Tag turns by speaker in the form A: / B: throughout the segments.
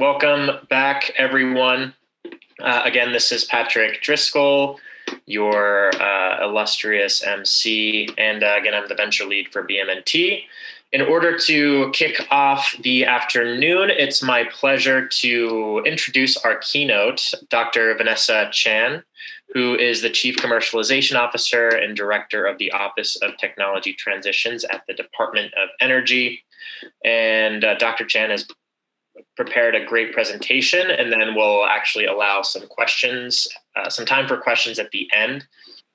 A: Welcome back, everyone. Again, this is Patrick Driscoll, your illustrious MC, and again, I'm the venture lead for BMNT. In order to kick off the afternoon, it's my pleasure to introduce our keynote, Dr. Vanessa Chan, who is the Chief Commercialization Officer and Director of the Office of Technology Transitions at the Department of Energy. And Dr. Chan has prepared a great presentation, and then we'll actually allow some questions, some time for questions at the end.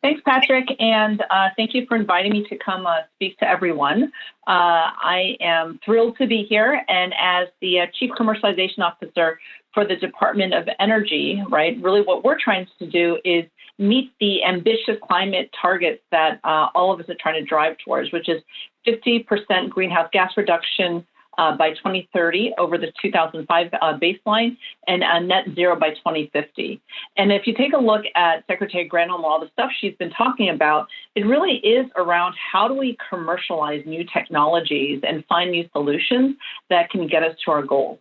B: Thanks, Patrick, and thank you for inviting me to come speak to everyone. I am thrilled to be here, and as the Chief Commercialization Officer for the Department of Energy, right, really what we're trying to do is meet the ambitious climate targets that all of us are trying to drive towards, which is 50% greenhouse gas reduction by 2030 over the 2005 baseline, and net zero by 2050. And if you take a look at Secretary Granholm, all the stuff she's been talking about, it really is around how do we commercialize new technologies and find new solutions that can get us to our goals.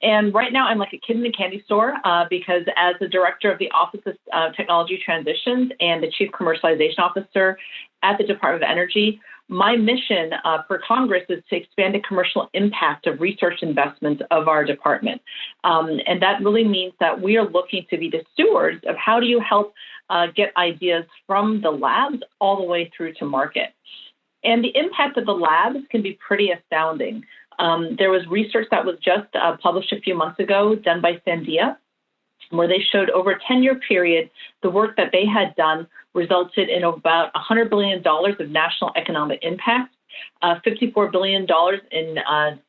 B: And right now, I'm like a kid in a candy store because as the director of the Office of Technology Transitions and the Chief Commercialization Officer at the Department of Energy, my mission for Congress is to expand the commercial impact of research investments of our department. And that really means that we are looking to be the stewards of how do you help get ideas from the labs all the way through to market. And the impact of the labs can be pretty astounding. There was research that was just published a few months ago done by Sandia, where they showed over a 10-year period, the work that they had done resulted in about $100 billion of national economic impact, $54 billion in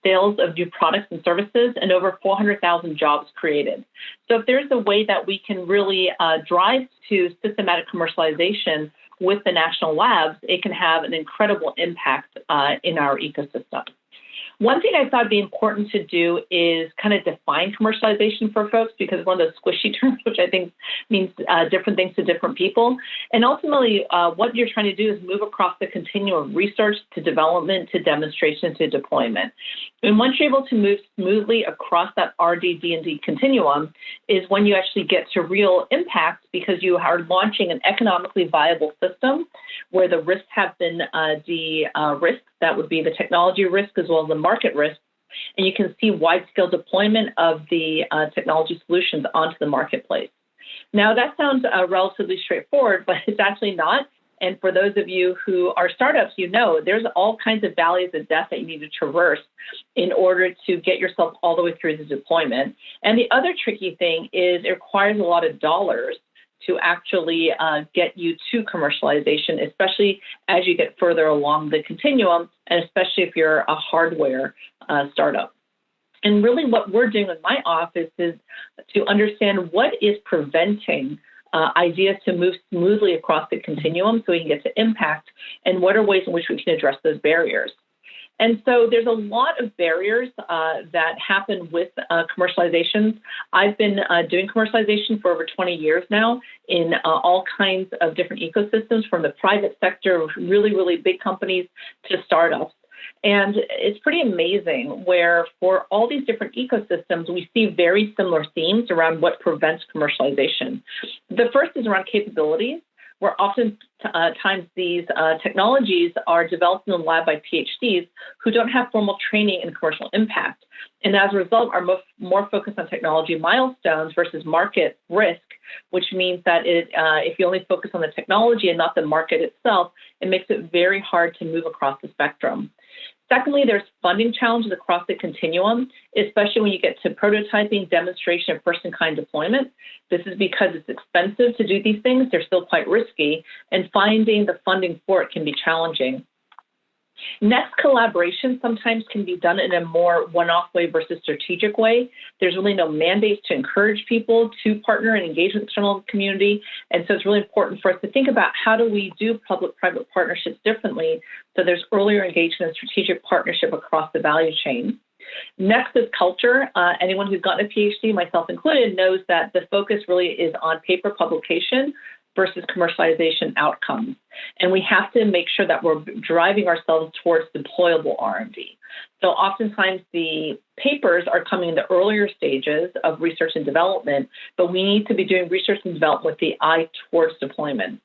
B: sales of new products and services, and over 400,000 jobs created. So if there's a way that we can really drive to systematic commercialization with the national labs, it can have an incredible impact in our ecosystem. One thing I thought would be important to do is kind of define commercialization for folks, because one of those squishy terms, which I think means different things to different people. And ultimately, what you're trying to do is move across the continuum of research to development to demonstration to deployment. And once you're able to move smoothly across that RD, D&D continuum is when you actually get to real impact, because you are launching an economically viable system where the risks have been de-risked. That would be the technology risk as well as the market risk. And you can see wide-scale deployment of the technology solutions onto the marketplace. Now, that sounds relatively straightforward, but it's actually not. And for those of you who are startups, you know there's all kinds of valleys of death that you need to traverse in order to get yourself all the way through the deployment. And the other tricky thing is it requires a lot of dollars to actually get you to commercialization, especially as you get further along the continuum, and especially if you're a hardware startup. And really what we're doing in my office is to understand what is preventing ideas to move smoothly across the continuum so we can get to impact, and what are ways in which we can address those barriers. And so there's a lot of barriers that happen with commercializations. I've been doing commercialization for over 20 years now in all kinds of different ecosystems, from the private sector, really, really big companies, to startups. And it's pretty amazing where for all these different ecosystems, we see very similar themes around what prevents commercialization. The first is around capabilities, where oftentimes these technologies are developed in the lab by PhDs who don't have formal training in commercial impact. And as a result, are more focused on technology milestones versus market risk, which means that if you only focus on the technology and not the market itself, it makes it very hard to move across the spectrum. Secondly, there's funding challenges across the continuum, especially when you get to prototyping, demonstration, and first-in-kind deployment. This is because it's expensive to do these things. They're still quite risky, and finding the funding for it can be challenging. Next, collaboration sometimes can be done in a more one-off way versus strategic way. There's really no mandates to encourage people to partner and engage with the external community. And so it's really important for us to think about how do we do public-private partnerships differently so there's earlier engagement and strategic partnership across the value chain. Next is culture. Anyone who's gotten a PhD, myself included, knows that the focus really is on paper publication, versus commercialization outcomes. And we have to make sure that we're driving ourselves towards deployable R&D. So oftentimes the papers are coming in the earlier stages of research and development, but we need to be doing research and development with the eye towards deployment.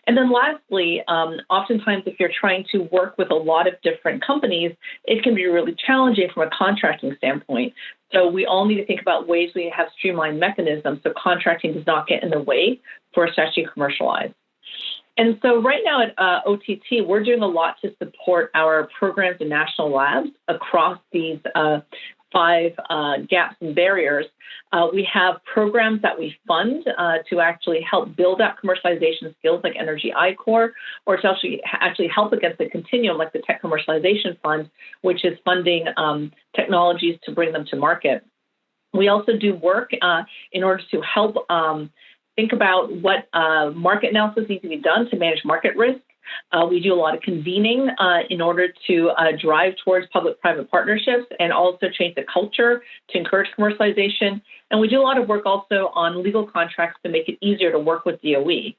B: And then lastly, oftentimes if you're trying to work with a lot of different companies, it can be really challenging from a contracting standpoint. So we all need to think about ways we have streamlined mechanisms so contracting does not get in the way for us to actually commercialize. And so right now at OTT, we're doing a lot to support our programs and national labs across these 5 gaps and barriers. We have programs that we fund to actually help build out commercialization skills like Energy I-Core, or to actually help against the continuum like the Tech Commercialization Fund, which is funding technologies to bring them to market. We also do work in order to help think about what market analysis needs to be done to manage market risk. We do a lot of convening in order to drive towards public-private partnerships and also change the culture to encourage commercialization. And we do a lot of work also on legal contracts to make it easier to work with DOE.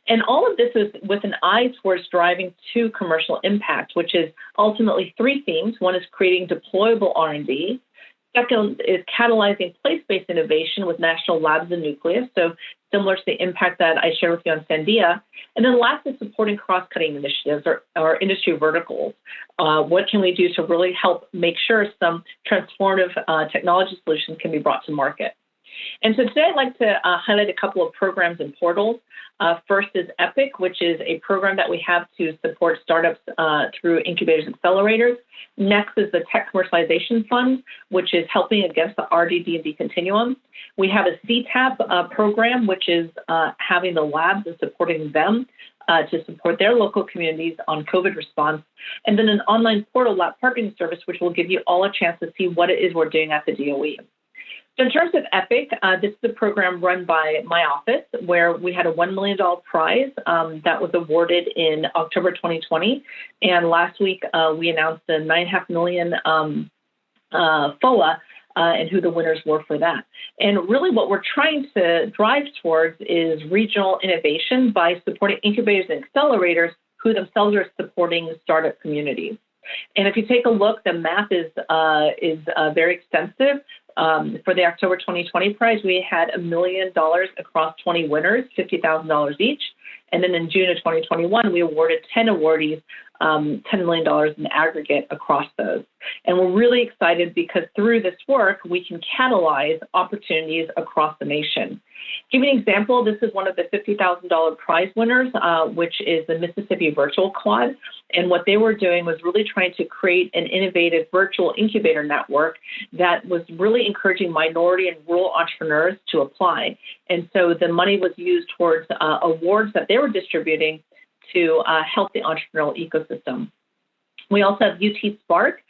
B: And all of this is with an eye towards driving to commercial impact, which is ultimately 3 themes. One is creating deployable R&D. Second is catalyzing place-based innovation with national labs and nucleus, so similar to the impact that I shared with you on Sandia. And then last is supporting cross-cutting initiatives or industry verticals. What can we do to really help make sure some transformative technology solutions can be brought to market? And so today I'd like to highlight a couple of programs and portals. First is EPIC, which is a program that we have to support startups through incubators and accelerators. Next is the Tech Commercialization Fund, which is helping against the RD&D continuum. We have a CTAP program, which is having the labs and supporting them to support their local communities on COVID response. And then an online portal lab partnering service, which will give you all a chance to see what it is we're doing at the DOE. So in terms of EPIC, this is a program run by my office where we had a $1 million prize that was awarded in October 2020. And last week, we announced a $9.5 million FOA and who the winners were for that. And really what we're trying to drive towards is regional innovation by supporting incubators and accelerators who themselves are supporting startup communities. And if you take a look, the map is very extensive. For the October 2020 prize, we had $1 million across 20 winners, $50,000 each. And then in June of 2021, we awarded 10 awardees $10 million in aggregate across those. And we're really excited because through this work, we can catalyze opportunities across the nation. Give you an example, this is one of the $50,000 prize winners, which is the Mississippi Virtual Quad. And what they were doing was really trying to create an innovative virtual incubator network that was really encouraging minority and rural entrepreneurs to apply. And so the money was used towards awards that they were distributing to help the entrepreneurial ecosystem. We also have UT Spark,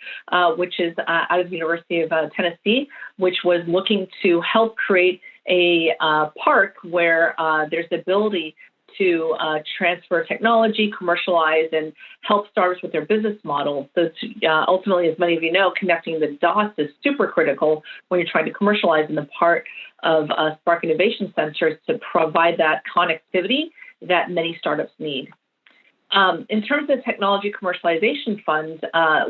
B: which is out of the University of Tennessee, which was looking to help create a park where there's the ability to transfer technology, commercialize, and help startups with their business model. So ultimately, as many of you know, connecting the dots is super critical when you're trying to commercialize, and the part of Spark Innovation Center is to provide that connectivity that many startups need. In terms of technology commercialization funds,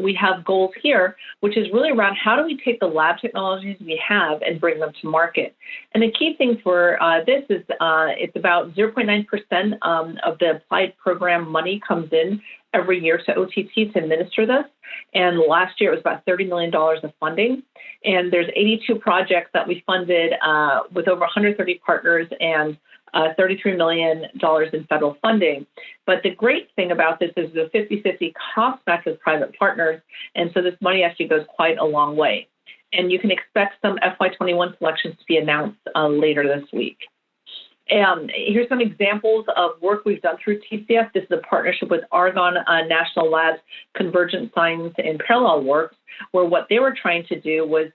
B: we have goals here, which is really around how do we take the lab technologies we have and bring them to market. And the key thing for this is it's about 0.9% of the applied program money comes in every year to OTT to administer this. And last year it was about $30 million of funding. And there's 82 projects that we funded with over 130 partners and $33 million in federal funding. But the great thing about this is the 50-50 cost match with private partners. And so this money actually goes quite a long way. And you can expect some FY21 selections to be announced later this week. Here's some examples of work we've done through TCF. This is a partnership with Argonne National Labs, Convergent Science and Parallel Works, where what they were trying to do was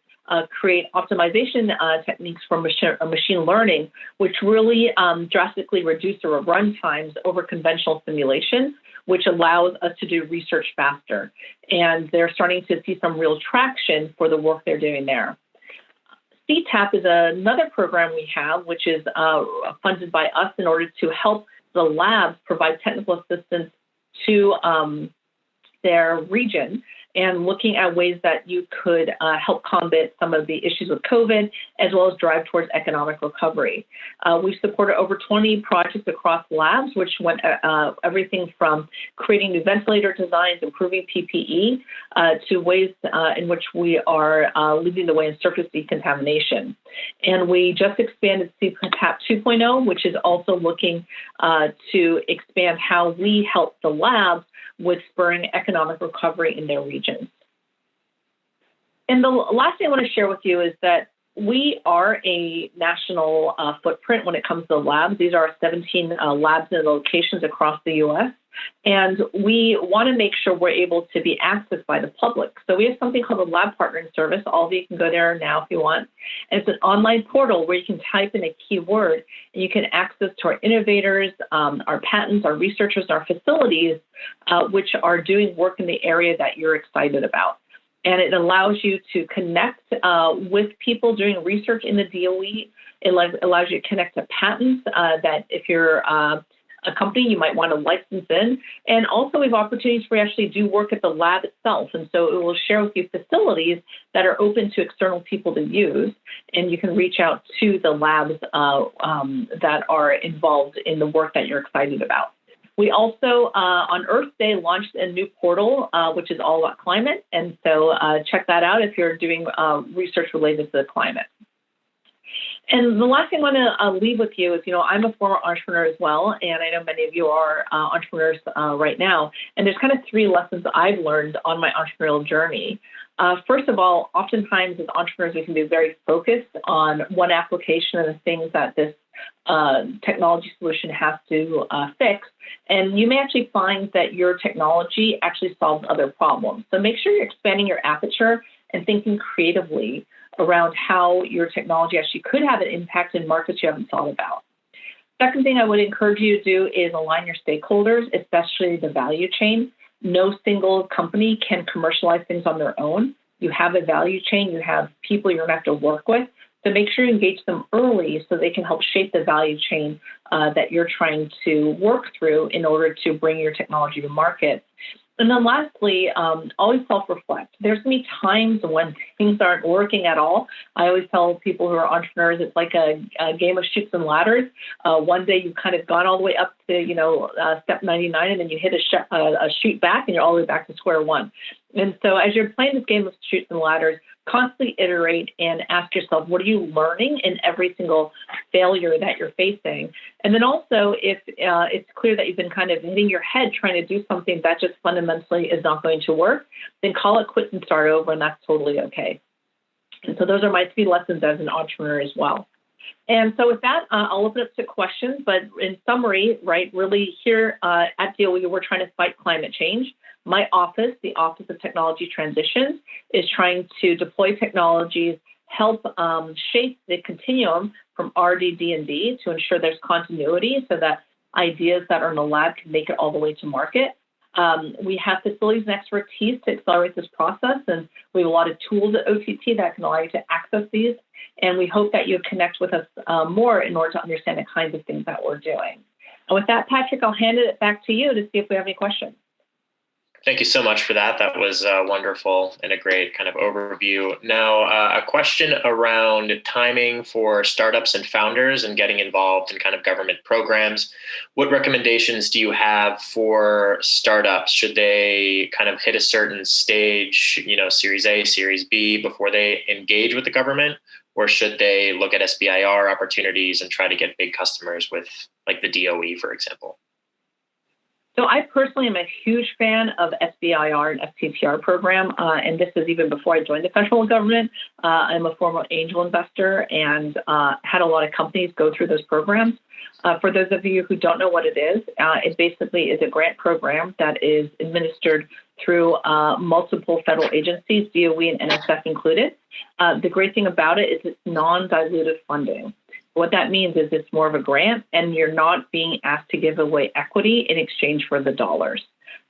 B: create optimization techniques for machine learning, which really drastically reduce the run times over conventional simulation, which allows us to do research faster. And they're starting to see some real traction for the work they're doing there. CTAP is another program we have, which is funded by us in order to help the labs provide technical assistance to their region and looking at ways that you could help combat some of the issues with COVID, as well as drive towards economic recovery. We've supported over 20 projects across labs, which went everything from creating new ventilator designs, improving PPE, to ways in which we are leading the way in surface decontamination. And we just expanded CTAP 2.0, which is also looking to expand how we help the labs with spurring economic recovery in their regions. And the last thing I want to share with you is that we are a national footprint when it comes to labs. These are 17 labs and locations across the U.S. And we want to make sure we're able to be accessed by the public. So we have something called a lab partnering service. All of you can go there now if you want. And it's an online portal where you can type in a keyword and you can access to our innovators, our patents, our researchers, our facilities, which are doing work in the area that you're excited about. And it allows you to connect with people doing research in the DOE. It allows you to connect to patents that if you're a company you might want to license in. And also we have opportunities where you actually do work at the lab itself. And so it will share with you facilities that are open to external people to use. And you can reach out to the labs that are involved in the work that you're excited about. We also, on Earth Day, launched a new portal, which is all about climate. And so check that out if you're doing research related to the climate. And the last thing I want to leave with you is, I'm a former entrepreneur as well, and I know many of you are entrepreneurs right now. And there's kind of 3 lessons I've learned on my entrepreneurial journey. First of all, oftentimes as entrepreneurs, we can be very focused on one application and the things that this technology solution has to fix. And you may actually find that your technology actually solves other problems. So make sure you're expanding your aperture and thinking creatively around how your technology actually could have an impact in markets you haven't thought about. Second thing I would encourage you to do is align your stakeholders, especially the value chain. No single company can commercialize things on their own. You have a value chain, you have people you're going to have to work with. So make sure you engage them early so they can help shape the value chain that you're trying to work through in order to bring your technology to market. And then lastly, always self-reflect. There's going to be times when things aren't working at all. I always tell people who are entrepreneurs, it's like a game of chutes and ladders. One day you've kind of gone all the way up to, step 99, and then you hit a chute back and you're all the way back to square one. And so as you're playing this game of chutes and ladders, constantly iterate and ask yourself, what are you learning in every single failure that you're facing? And then also, if it's clear that you've been kind of hitting your head trying to do something that just fundamentally is not going to work, then call it quits and start over, and that's totally okay. And so those are my 3 lessons as an entrepreneur as well. And so with that, I'll open up to questions. But in summary, right, really here at DOE, we're trying to fight climate change. My office, the Office of Technology Transitions, is trying to deploy technologies, help shape the continuum from R&D, D&D to ensure there's continuity so that ideas that are in the lab can make it all the way to market. We have facilities and expertise to accelerate this process, and we have a lot of tools at OTT that can allow you to access these. And we hope that you connect with us more in order to understand the kinds of things that we're doing. And with that, Patrick, I'll hand it back to you to see if we have any questions.
A: Thank you so much for that. That was wonderful and a great kind of overview. Now, a question around timing for startups and founders and getting involved in kind of government programs. What recommendations do you have for startups? Should they kind of hit a certain stage, Series A, Series B, before they engage with the government? Or should they look at SBIR opportunities and try to get big customers with like the DOE, for example?
B: So I personally am a huge fan of SBIR and FTTR program, and this is even before I joined the federal government. I'm a former angel investor and had a lot of companies go through those programs. For those of you who don't know what it basically is a grant program that is administered through multiple federal agencies, DOE and NSF included. The great thing about it is it's non-dilutive funding. What that means is it's more of a grant, and you're not being asked to give away equity in exchange for the dollars.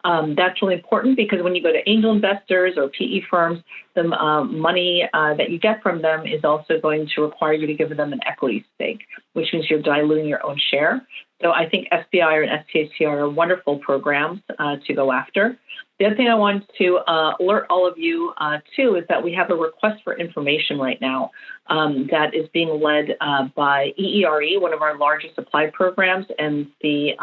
B: That's really important because when you go to angel investors or PE firms, the money that you get from them is also going to require you to give them an equity stake, which means you're diluting your own share. So I think SBI and SPHCR are wonderful programs to go after. The other thing I wanted to alert all of you to is that we have a request for information right now that is being led by EERE, one of our largest applied programs, and the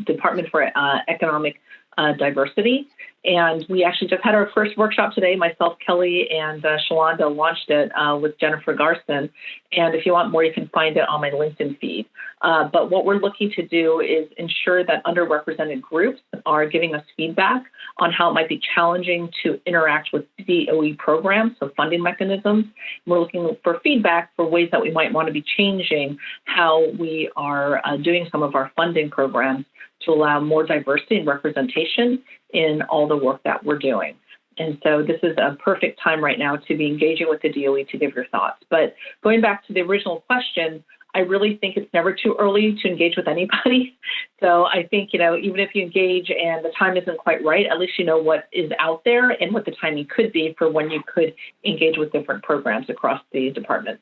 B: Department for Economic Diversity. And we actually just had our first workshop today. Myself, Kelly, and Shalonda launched it with Jennifer Garson. And if you want more, you can find it on my LinkedIn feed. But what we're looking to do is ensure that underrepresented groups are giving us feedback on how it might be challenging to interact with DOE programs, so funding mechanisms. We're looking for feedback for ways that we might want to be changing how we are doing some of our funding programs to allow more diversity and representation in all the work that we're doing. And so this is a perfect time right now to be engaging with the DOE to give your thoughts. But going back to the original question, I really think it's never too early to engage with anybody. So I think, even if you engage and the time isn't quite right, at least you know what is out there and what the timing could be for when you could engage with different programs across the department.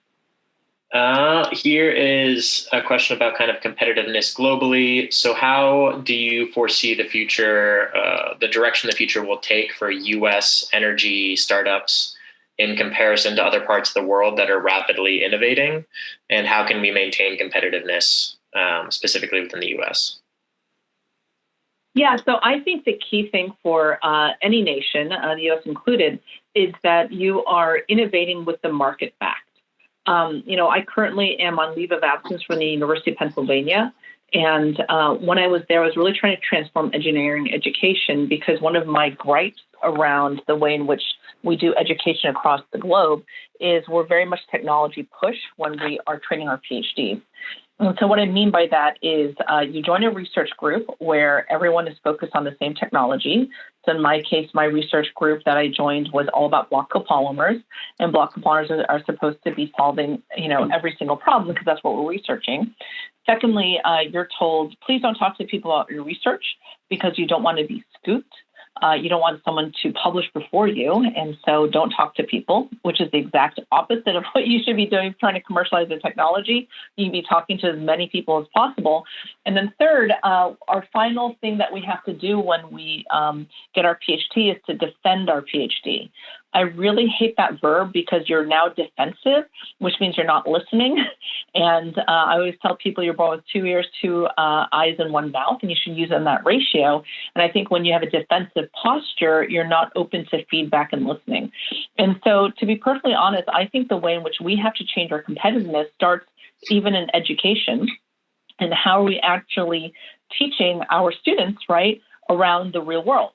A: Here is a question about kind of competitiveness globally. So how do you foresee the future, the direction the future will take for U.S. energy startups in comparison to other parts of the world that are rapidly innovating? And how can we maintain competitiveness specifically within the U.S.?
B: Yeah, so I think the key thing for any nation, the U.S. included, is that you are innovating with the market backed. I currently am on leave of absence from the University of Pennsylvania. And when I was there, I was really trying to transform engineering education because one of my gripes around the way in which we do education across the globe is we're very much technology push when we are training our PhDs. And so what I mean by that is you join a research group where everyone is focused on the same technology. So in my case, my research group that I joined was all about block copolymers, and block copolymers are supposed to be solving, every single problem because that's what we're researching. Secondly, you're told, please don't talk to people about your research because you don't want to be scooped. You don't want someone to publish before you, and so don't talk to people, which is the exact opposite of what you should be doing trying to commercialize the technology. You need to be talking to as many people as possible. And then third, our final thing that we have to do when we get our PhD is to defend our PhD. I really hate that verb because you're now defensive, which means you're not listening. And I always tell people you're born with 2 ears, 2 eyes, and 1 mouth, and you should use it in that ratio. And I think when you have a defensive posture, you're not open to feedback and listening. And so to be perfectly honest, I think the way in which we have to change our competitiveness starts even in education and how are we actually teaching our students, right, around the real world.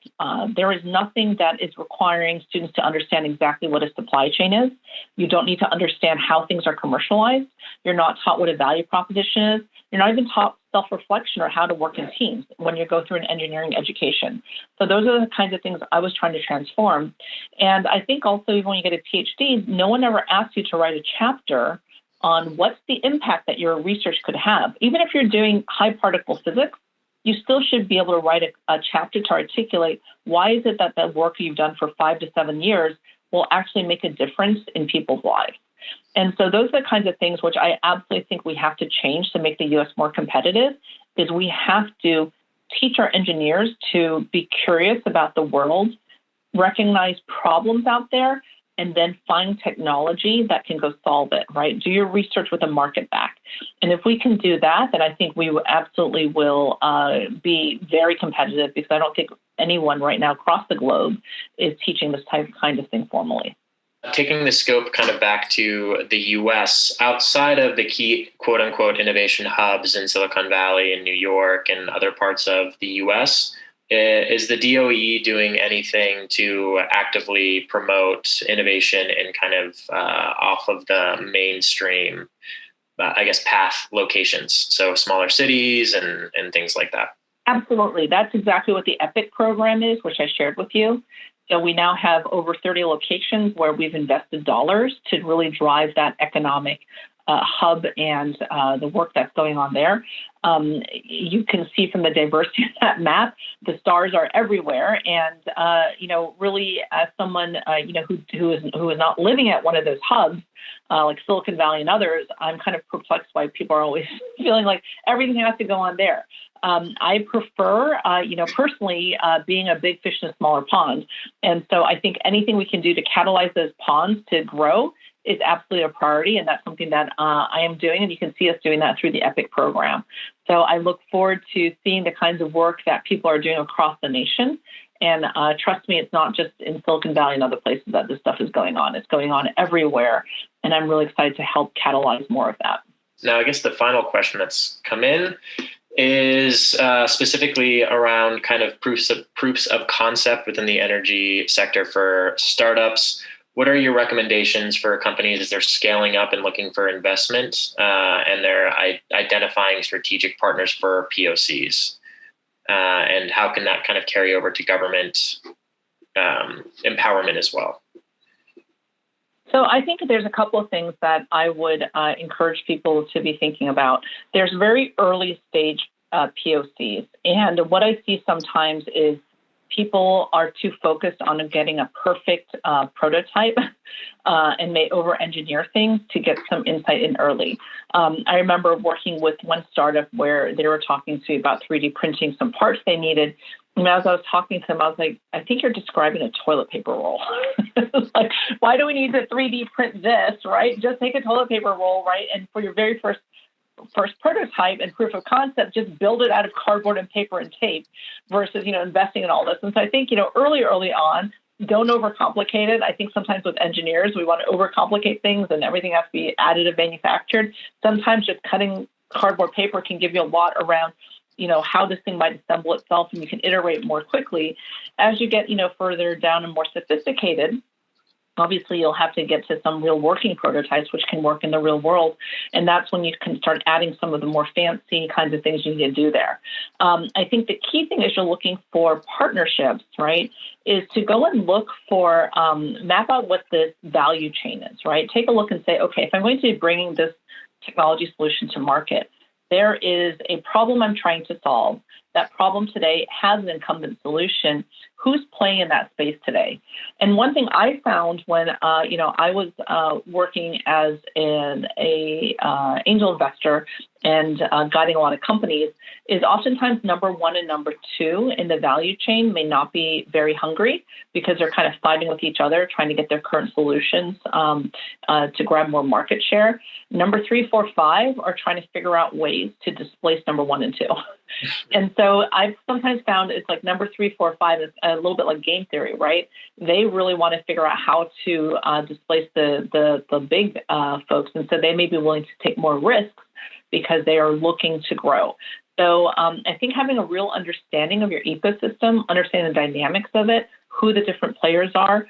B: There is nothing that is requiring students to understand exactly what a supply chain is. You don't need to understand how things are commercialized. You're not taught what a value proposition is. You're not even taught self-reflection or how to work in teams when you go through an engineering education. So those are the kinds of things I was trying to transform. And I think also even when you get a PhD, no one ever asks you to write a chapter on what's the impact that your research could have. Even if you're doing high particle physics, you still should be able to write a chapter to articulate why is it that the work you've done for 5 to 7 years will actually make a difference in people's lives. And so those are the kinds of things which I absolutely think we have to change to make the U.S. more competitive, is we have to teach our engineers to be curious about the world, recognize problems out there, and then find technology that can go solve it, right? Do your research with a market back. And if we can do that, then I think we absolutely will be very competitive because I don't think anyone right now across the globe is teaching this kind of thing formally.
A: Taking the scope kind of back to the US, outside of the key quote unquote innovation hubs in Silicon Valley and New York and other parts of the US, is the DOE doing anything to actively promote innovation in kind of off of the mainstream, path locations? So smaller cities and things like that.
B: Absolutely. That's exactly what the EPIC program is, which I shared with you. So we now have over 30 locations where we've invested dollars to really drive that economic hub and the work that's going on there. You can see from the diversity of that map, the stars are everywhere. And, really as someone, who is not living at one of those hubs, like Silicon Valley and others, I'm kind of perplexed why people are always feeling like everything has to go on there. I prefer, personally, being a big fish in a smaller pond. And so I think anything we can do to catalyze those ponds to grow is absolutely a priority. And that's something that I am doing. And you can see us doing that through the EPIC program. So I look forward to seeing the kinds of work that people are doing across the nation. And trust me, it's not just in Silicon Valley and other places that this stuff is going on. It's going on everywhere. And I'm really excited to help catalyze more of that.
A: Now, I guess the final question that's come in is specifically around kind of proofs of concept within the energy sector for startups. What are your recommendations for companies as they're scaling up and looking for investment and they're identifying strategic partners for POCs? And how can that kind of carry over to government empowerment as well?
B: So I think there's a couple of things that I would encourage people to be thinking about. There's very early stage POCs. And what I see sometimes is people are too focused on getting a perfect prototype and may over-engineer things to get some insight in early. I remember working with one startup where they were talking to me about 3D printing some parts they needed. And as I was talking to them, I was like, I think you're describing a toilet paper roll. Like, why do we need to 3D print this, right? Just take a toilet paper roll, right? And for your very first prototype and proof of concept, just build it out of cardboard and paper and tape versus, investing in all this. And so I think, early on, don't overcomplicate it. I think sometimes with engineers, we want to overcomplicate things and everything has to be additive manufactured. Sometimes just cutting cardboard paper can give you a lot around how this thing might assemble itself, and you can iterate more quickly. As you get, further down and more sophisticated, obviously you'll have to get to some real working prototypes, which can work in the real world. And that's when you can start adding some of the more fancy kinds of things you need to do there. I think the key thing is you're looking for partnerships, right, is to go and look for, map out what the value chain is, right? Take a look and say, okay, if I'm going to be bringing this technology solution to market, there is a problem I'm trying to solve. That problem today has an incumbent solution. Who's playing in that space today? And one thing I found when I was working as an angel investor and guiding a lot of companies is oftentimes number one and number two in the value chain may not be very hungry because they're kind of fighting with each other, trying to get their current solutions to grab more market share. Number 3, 4, 5 are trying to figure out ways to displace number 1 and 2. And so I've sometimes found it's like number 3, 4, 5 is a little bit like game theory, right? They really want to figure out how to displace the big folks. And so they may be willing to take more risks because they are looking to grow. So I think having a real understanding of your ecosystem, understanding the dynamics of it, who the different players are,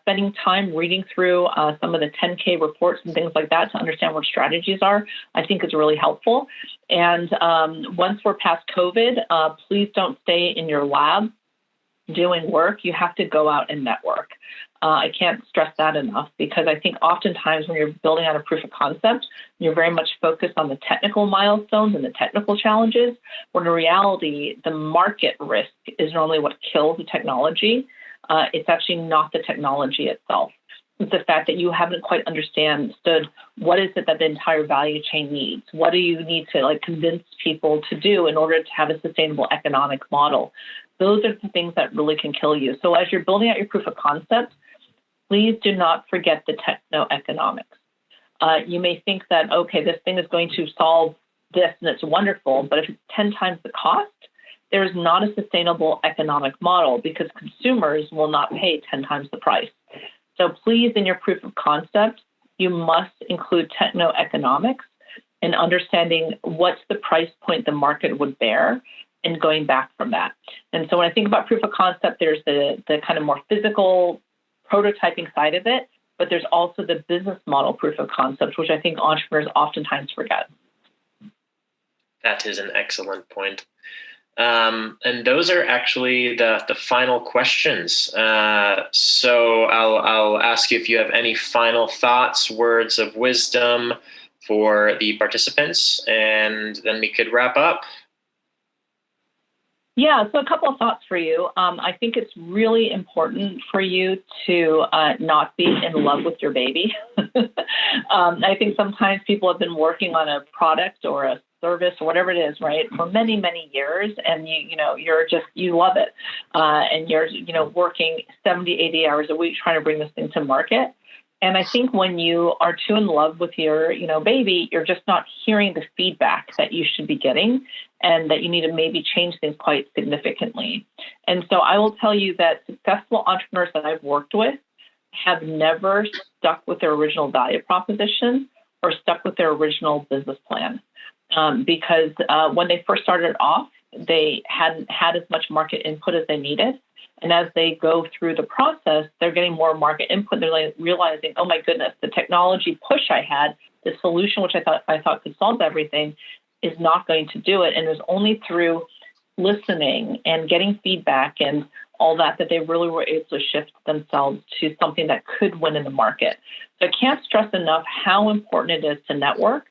B: spending time reading through some of the 10K reports and things like that to understand what strategies are, I think is really helpful. And once we're past COVID, please don't stay in your lab doing work. You have to go out and network. I can't stress that enough because I think oftentimes when you're building out a proof of concept, you're very much focused on the technical milestones and the technical challenges, when in reality, the market risk is normally what kills the technology. It's actually not the technology itself. It's the fact that you haven't quite understood what is it that the entire value chain needs. What do you need to convince people to do in order to have a sustainable economic model? Those are the things that really can kill you. So as you're building out your proof of concept, please do not forget the techno-economics. You may think that, okay, this thing is going to solve this and it's wonderful, but if it's 10 times the cost, there is not a sustainable economic model because consumers will not pay 10 times the price. So please, in your proof of concept, you must include techno-economics and understanding what's the price point the market would bear and going back from that. And so when I think about proof of concept, there's the kind of more physical prototyping side of it, but there's also the business model proof of concept, which I think entrepreneurs oftentimes forget.
A: That is an excellent point. And those are actually the final questions. So I'll ask you if you have any final thoughts, words of wisdom for the participants, and then we could wrap up.
B: Yeah, so a couple of thoughts for you. I think it's really important for you to not be in love with your baby. I think sometimes people have been working on a product or a service or whatever it is, right, for many, many years, and you love it, and you're working 70, 80 hours a week trying to bring this thing to market. And I think when you are too in love with your, baby, you're just not hearing the feedback that you should be getting, and that you need to maybe change things quite significantly. And so I will tell you that successful entrepreneurs that I've worked with have never stuck with their original value proposition or stuck with their original business plan, because when they first started off, they hadn't had as much market input as they needed. And as they go through the process, they're getting more market input. They're realizing, oh my goodness, the technology push I had, the solution which I thought could solve everything, is not going to do it. And it was only through listening and getting feedback and all that they really were able to shift themselves to something that could win in the market. So I can't stress enough how important it is to network,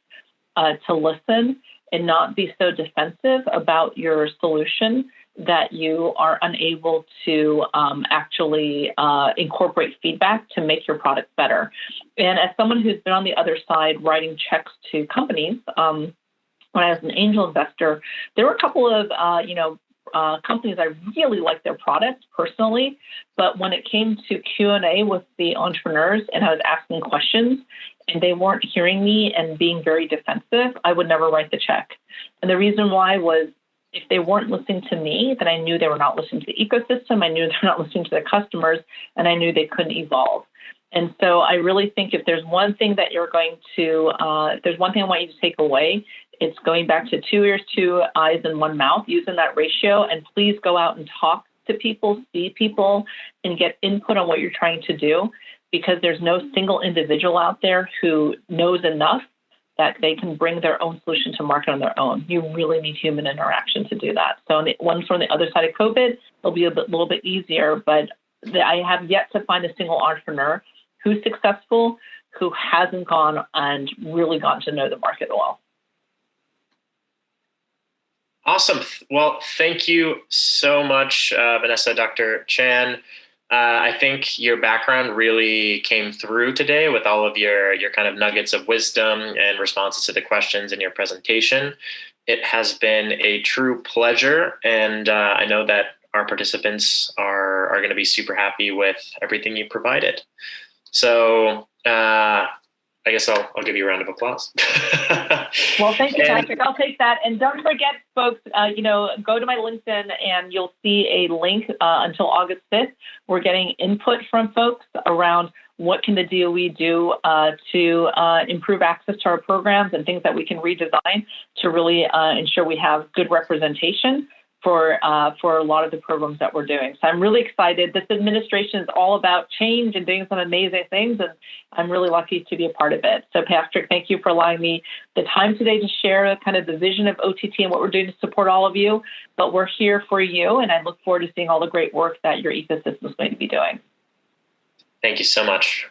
B: to listen, and not be so defensive about your solution that you are unable to actually incorporate feedback to make your product better. And as someone who's been on the other side writing checks to companies, when I was an angel investor, there were a couple of companies I really liked their products personally, but when it came to Q&A with the entrepreneurs and I was asking questions and they weren't hearing me and being very defensive, I would never write the check. And the reason why was, if they weren't listening to me, then I knew they were not listening to the ecosystem. I knew they were not listening to their customers, and I knew they couldn't evolve. And so I really think if there's one thing that you're going to, if there's one thing I want you to take away, it's going back to 2 ears, 2 eyes, and 1 mouth, using that ratio. And please go out and talk to people, see people, and get input on what you're trying to do, because there's no single individual out there who knows enough that they can bring their own solution to market on their own. You really need human interaction to do that. So once we're on the other side of COVID, it'll be a little bit easier, but I have yet to find a single entrepreneur who's successful, who hasn't gone and really gotten to know the market well.
A: Awesome. Well, thank you so much, Vanessa, Dr. Chan. I think your background really came through today with all of your kind of nuggets of wisdom and responses to the questions in your presentation. It has been a true pleasure, and I know that our participants are going to be super happy with everything you provided. So I guess I'll give you a round of applause.
B: Well, thank you, Patrick. I'll take that. And don't forget, folks, go to my LinkedIn and you'll see a link until August 5th. We're getting input from folks around what can the DOE do to improve access to our programs and things that we can redesign to really ensure we have good representation for a lot of the programs that we're doing. So I'm really excited. This administration is all about change and doing some amazing things, and I'm really lucky to be a part of it. So Patrick, thank you for allowing me the time today to share kind of the vision of OTT and what we're doing to support all of you. But we're here for you, and I look forward to seeing all the great work that your ecosystem is going to be doing.
A: Thank you so much.